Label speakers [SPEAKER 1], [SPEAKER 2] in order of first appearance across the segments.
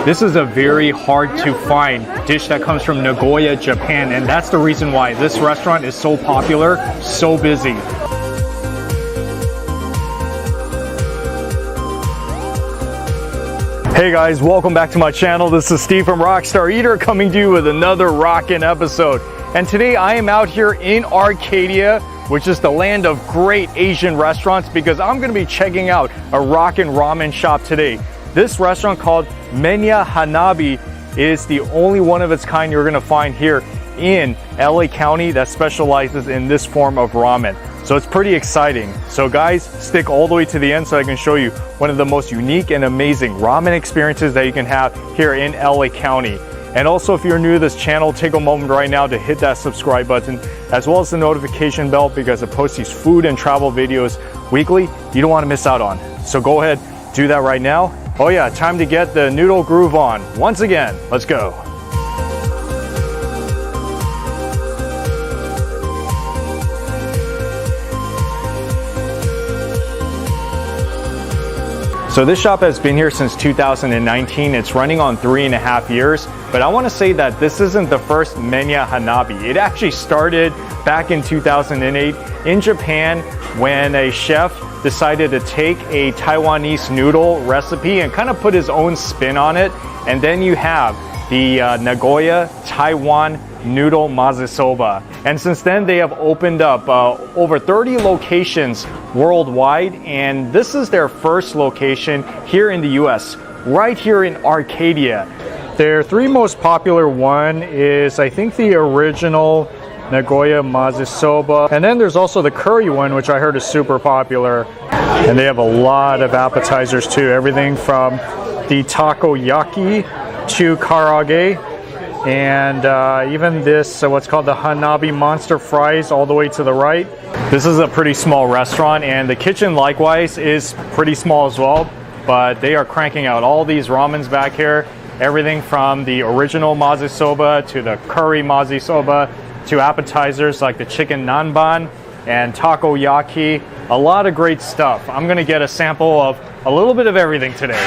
[SPEAKER 1] This is a very hard to find dish that comes from Nagoya, Japan, and that's the reason why this restaurant is so popular, so busy. Hey guys, welcome back to my channel. This is Steve from Rockstar Eater coming to you with another rockin' episode. And today I am out here in Arcadia, which is the land of great Asian restaurants, because I'm gonna be checking out a rockin' ramen shop today. This restaurant called Menya Hanabi is the only one of its kind you're gonna find here in LA County that specializes in this form of ramen. So it's pretty exciting. So guys, stick all the way to the end so I can show you one of the most unique and amazing ramen experiences that you can have here in LA County. And also, if you're new to this channel, take a moment right now to hit that subscribe button, as well as the notification bell, because it posts these food and travel videos weekly you don't want to miss out on. So go ahead, do that right now. Oh yeah, time to get the noodle groove on. Once again, let's go. So this shop has been here since 2019. It's running on 3.5 years, but I want to say that this isn't the first Menya Hanabi. It actually started back in 2008 in Japan when a chef decided to take a Taiwanese noodle recipe and kind of put his own spin on it. And then you have the Nagoya, Taiwan noodle maze soba. And since then they have opened up over 30 locations worldwide, and this is their first location here in the US, right here in Arcadia. Their three most popular one is, I think, the original Nagoya maze soba, and then there's also the curry one, which I heard is super popular. And they have a lot of appetizers too, everything from the takoyaki to karaage, and even this what's called the Hanabi monster fries all the way to the right. This is a pretty small restaurant, and the kitchen likewise is pretty small as well, but they are cranking out all these ramens back here, everything from the original maze soba to the curry maze soba to appetizers like the chicken nanban and takoyaki. A lot of great stuff. I'm gonna get a sample of a little bit of everything today.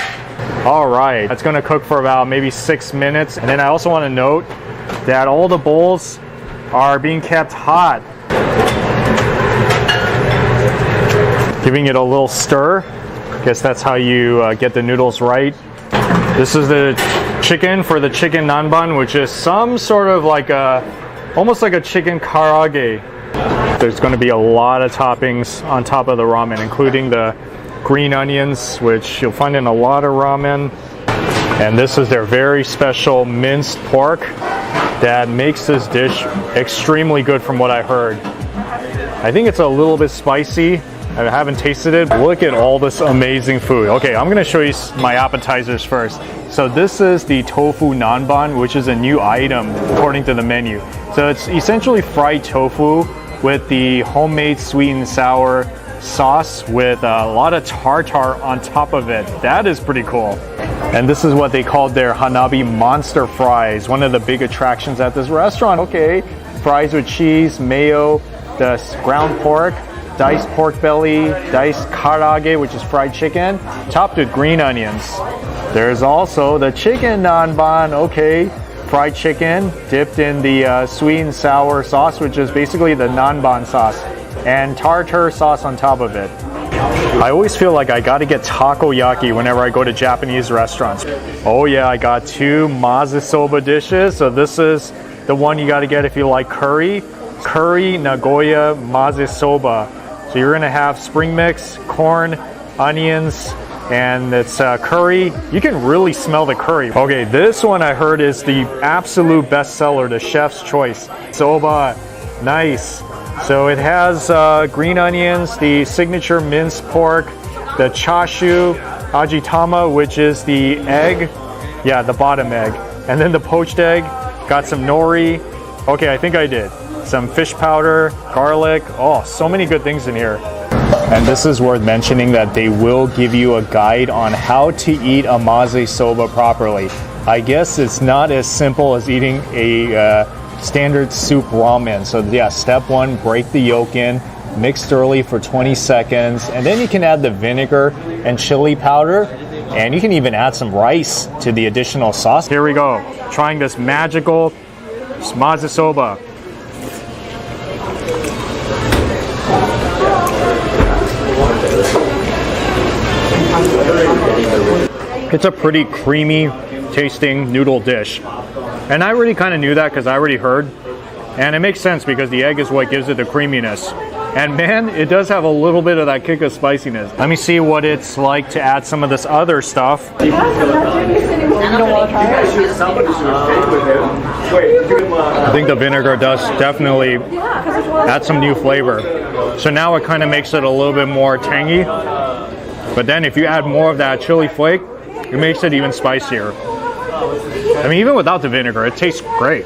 [SPEAKER 1] All right, it's gonna cook for about maybe 6 minutes. And then I also wanna note that all the bowls are being kept hot. Giving it a little stir. Guess that's how you get the noodles right. This is the chicken for the chicken nanban, which is some sort of like almost like a chicken karaage. There's gonna be a lot of toppings on top of the ramen, including the green onions, which you'll find in a lot of ramen. And this is their very special minced pork that makes this dish extremely good from what I heard. I think it's a little bit spicy. I haven't tasted it. Look at all this amazing food. Okay, I'm gonna show you my appetizers first. So this is the tofu nanban, which is a new item according to the menu. So it's essentially fried tofu with the homemade sweet and sour sauce with a lot of tartar on top of it. That is pretty cool. And this is what they called their Hanabi monster fries, one of the big attractions at this restaurant. Okay, fries with cheese, mayo, the ground pork, diced pork belly, diced karaage, which is fried chicken, topped with green onions. There's also the chicken nanban. Okay, fried chicken dipped in the sweet and sour sauce, which is basically the nanban sauce, and tartar sauce on top of it. I always feel like I gotta get takoyaki whenever I go to Japanese restaurants. Oh yeah, I got 2 maze soba dishes. So this is the one you gotta get if you like curry. Curry Nagoya maze soba. So you're gonna have spring mix, corn, onions, and it's curry. You can really smell the curry. Okay, this one I heard is the absolute bestseller, the chef's choice. Soba, nice. So it has green onions, the signature minced pork, the chashu, ajitama, which is the egg, yeah, the bottom egg, and then the poached egg, got some nori. Okay, I think I did. Some fish powder, garlic. Oh, so many good things in here. And this is worth mentioning that they will give you a guide on how to eat a maze soba properly. I guess it's not as simple as eating a standard soup ramen. So yeah, step 1, break the yolk in, mix thoroughly for 20 seconds, and then you can add the vinegar and chili powder. And you can even add some rice to the additional sauce. Here we go, trying this magical maze soba. It's a pretty creamy tasting noodle dish. And I already kind of knew that because I already heard. And it makes sense because the egg is what gives it the creaminess. And man, it does have a little bit of that kick of spiciness. Let me see what it's like to add some of this other stuff. I think the vinegar does definitely add some new flavor. So now it kind of makes it a little bit more tangy. But then if you add more of that chili flake, it makes it even spicier. I mean, even without the vinegar, it tastes great.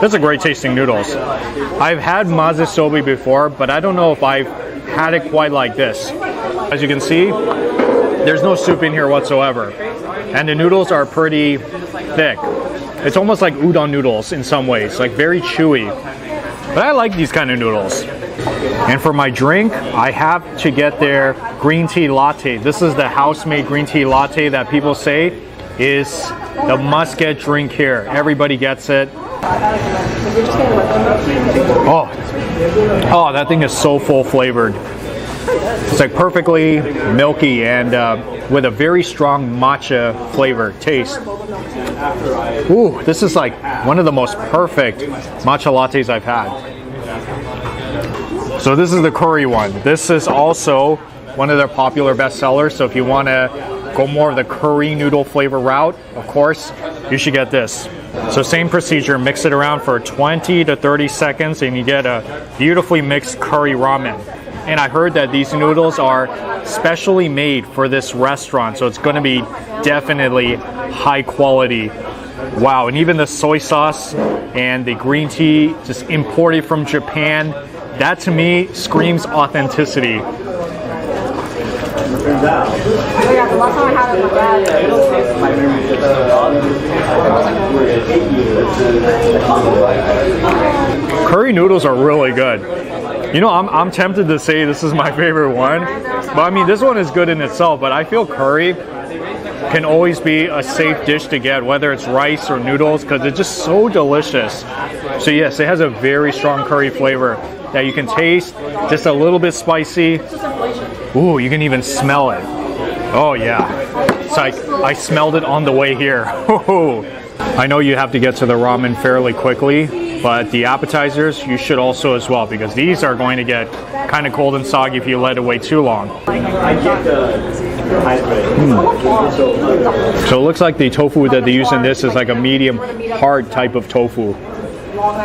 [SPEAKER 1] That's a great tasting noodles. I've had maze soba before, but I don't know if I've had it quite like this. As you can see, there's no soup in here whatsoever. And the noodles are pretty thick. It's almost like udon noodles in some ways, like very chewy. But I like these kind of noodles. And for my drink, I have to get their green tea latte. This is the house-made green tea latte that people say is the must-get drink here. Everybody gets it. Oh, that thing is so full-flavored. It's like perfectly milky and with a very strong matcha flavor taste. Ooh, this is like one of the most perfect matcha lattes I've had. So this is the curry one. This is also one of their popular bestsellers. So if you want to go more of the curry noodle flavor route, of course, you should get this. So same procedure, mix it around for 20 to 30 seconds and you get a beautifully mixed curry ramen. And I heard that these noodles are specially made for this restaurant, so it's going to be definitely high quality. Wow, and even the soy sauce and the green tea just imported from Japan, that to me screams authenticity. Curry noodles are really good. You know, I'm tempted to say this is my favorite one, but I mean, this one is good in itself, but I feel curry can always be a safe dish to get, whether it's rice or noodles, because it's just so delicious. So yes, it has a very strong curry flavor that you can taste, just a little bit spicy. Ooh, you can even smell it. Oh yeah, it's like I smelled it on the way here. I know you have to get to the ramen fairly quickly, but the appetizers you should also as well, because these are going to get kind of cold and soggy if you let it wait too long. So it looks like the tofu that they use in this is like a medium hard type of tofu.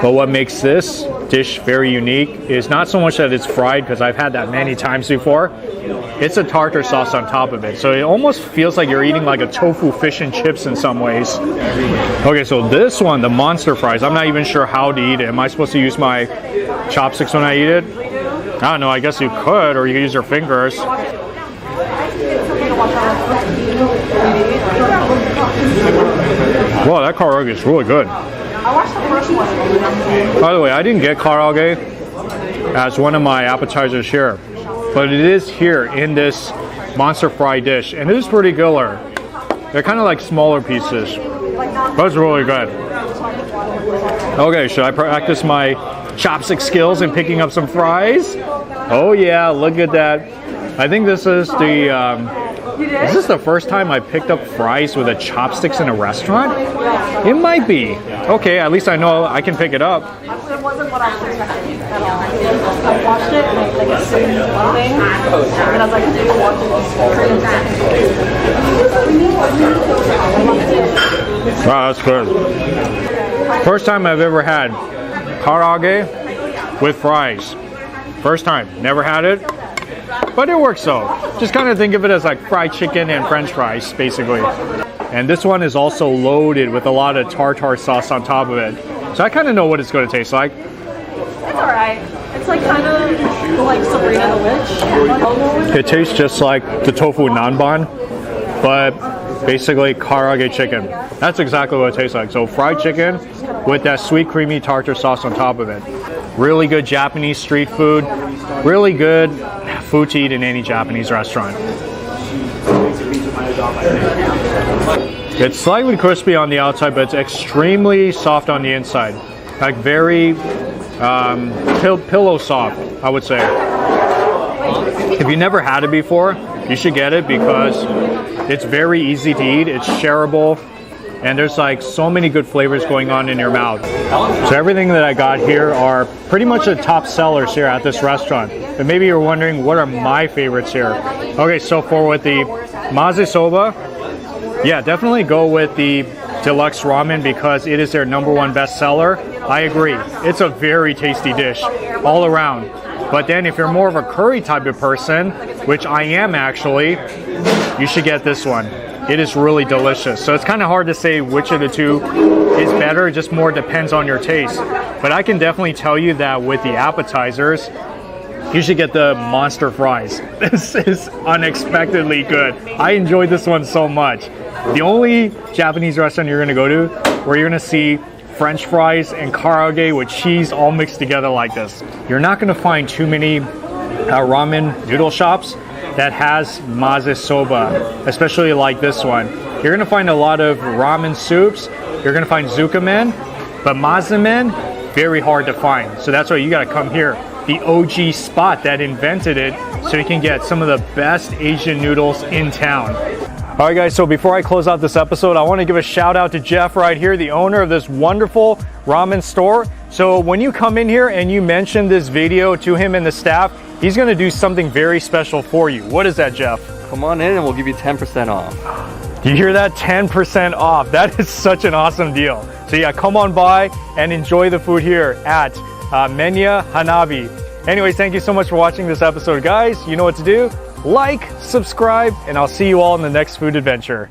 [SPEAKER 1] But what makes this dish very unique is not so much that it's fried, because I've had that many times before. It's a tartar sauce on top of it. So it almost feels like you're eating like a tofu fish and chips in some ways. Okay, so this one, the monster fries, I'm not even sure how to eat it. Am I supposed to use my chopsticks when I eat it? I don't know, I guess you could, or you could use your fingers. Wow, that karaage is really good. By the way, I didn't get karaage as one of my appetizers here, but it is here in this monster fry dish, and it is pretty killer. They're kind of like smaller pieces, but it's really good. Okay, should I practice my chopstick skills in picking up some fries? Oh yeah, look at that. I think this is the is this the first time I picked up fries with a chopsticks in a restaurant? It might be. Okay, at least I know I can pick it up.
[SPEAKER 2] It wasn't what I was expecting at all. I watched it and like a certain thing, and I was like, I watch it.
[SPEAKER 1] Wow, that's good. First time I've ever had karaage with fries. First time, never had it. But it works though. Just kind of think of it as like fried chicken and french fries, basically. And this one is also loaded with a lot of tartar sauce on top of it. So I kind of know what it's going to taste like.
[SPEAKER 2] It's alright. It's like kind of like Sabrina the Witch.
[SPEAKER 1] It tastes just like the tofu nanban, but basically karaage chicken. That's exactly what it tastes like. So fried chicken with that sweet creamy tartar sauce on top of it. Really good Japanese street food. Really good food to eat in any Japanese restaurant. It's slightly crispy on the outside, but it's extremely soft on the inside. Like very pillow soft, I would say. If you never had it before, you should get it because it's very easy to eat, it's shareable, and there's like so many good flavors going on in your mouth. So everything that I got here are pretty much the top sellers here at this restaurant. But maybe you're wondering, what are my favorites here? Okay, so with the maze soba, yeah, definitely go with the deluxe ramen because it is their #1 bestseller. I agree. It's a very tasty dish all around. But then if you're more of a curry type of person, which I am actually, you should get this one. It is really delicious. So it's kind of hard to say which of the two is better. It just more depends on your taste. But I can definitely tell you that with the appetizers, you should get the monster fries. This is unexpectedly good. I enjoyed this one so much. The only Japanese restaurant you're gonna go to where you're gonna see French fries and karaage with cheese all mixed together like this. You're not gonna find too many ramen noodle shops that has maze soba, especially like this one. You're gonna find a lot of ramen soups. You're gonna find zukamen, but mazemen, very hard to find. So that's why you gotta come here. The OG spot that invented it, so you can get some of the best Asian noodles in town. All right guys, so before I close out this episode, I want to give a shout out to Jeff right here, the owner of this wonderful ramen store. So when you come in here and you mention this video to him and the staff, he's going to do something very special for you. What is that, Jeff?
[SPEAKER 3] Come on in and we'll give you 10% off.
[SPEAKER 1] Do you hear that? 10% off. That is such an awesome deal. So yeah, come on by and enjoy the food here at Menya Hanabi. Anyways, thank you so much for watching this episode, guys. You know what to do. Like, subscribe, and I'll see you all in the next food adventure.